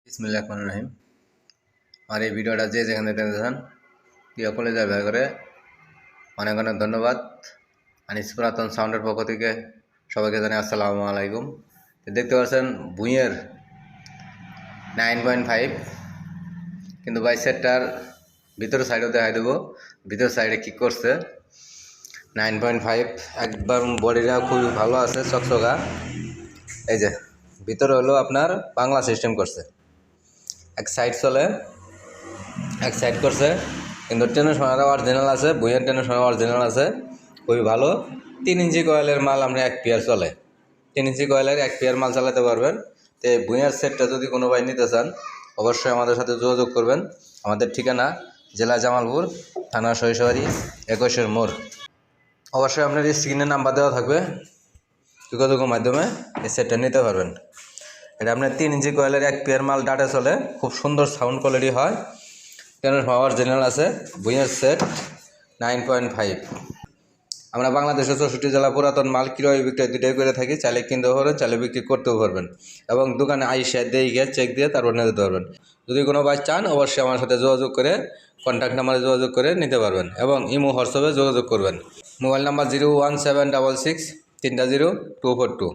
বিসমিল্লাহির রহমানির রহিম। আর এই ভিডিওটা যে যেখানে দেখতেছেন প্রিয় কলেজের ব্যয় করে অনেক অনেক ধন্যবাদ। আনিস পুরাতন সাউন্ডের পক্ষ থেকে সবাইকে জানাই আসসালামু আলাইকুম। দেখতে পাচ্ছেন ভুঁইয়ের 9.5, কিন্তু বাই সেটটার ভিতরের সাইডেও দেখাই দেবো। ভিতরের সাইডে কি করছে 9.5, একবার বডিটা খুবই ভালো আছে, চকচকা। এই যে ভিতরে হলো আপনার বাংলা সিস্টেম করছে, এক সাইড চলে এক সাইড করছে, কিন্তু টেনের সময় অরিজিনাল আছে, বইয়ের টেনের সময় অরিজিনাল আছে, খুবই ভালো। 3 ইঞ্চি কয়েলের মাল আমরা 1 পেয়ার চলে, 3 ইঞ্চি কয়েলের 1 পেয়ার মাল চালাতে পারবেন। তো এই বইয়ের সেটটা যদি কোনো ভাই নিতে চান অবশ্যই আমাদের সাথে যোগাযোগ করবেন। আমাদের ঠিকানা জেলা জামালপুর, থানা সরিষাবাড়ি, 21 মোড়। অবশ্যই আপনার স্ক্রিনে নাম্বার দেওয়া থাকবে, যোগাযোগের মাধ্যমে এই সেটটা নিতে পারবেন। এটা আপনার 3 ইঞ্চি কয়েলের 1 পেয়ার মাল ডাটা চলে, খুব সুন্দর সাউন্ড কোয়ালিটি হয়। টেনের অরিজিনাল আছে, ভুঁইয়ের সেট 9.5। আমরা বাংলাদেশের 64 জেলা পুরাতন মাল ক্রয় বিক্রয় দুটাই করে থাকি। চাইলে কিনতেও পারবেন, চাইলে বিক্রি করতেও পারবেন, এবং দোকানে আইসা দিয়ে চেক দিয়ে তারপর নিয়ে যেতে পারবেন। যদি কোনো ভাই চান অবশ্যই আমার সাথে যোগাযোগ করে কন্ট্যাক্ট নাম্বারে যোগাযোগ করে নিতে পারবেন, এবং ইমো হোয়াটসঅ্যাপে যোগাযোগ করবেন। Mobile number 01766 30242।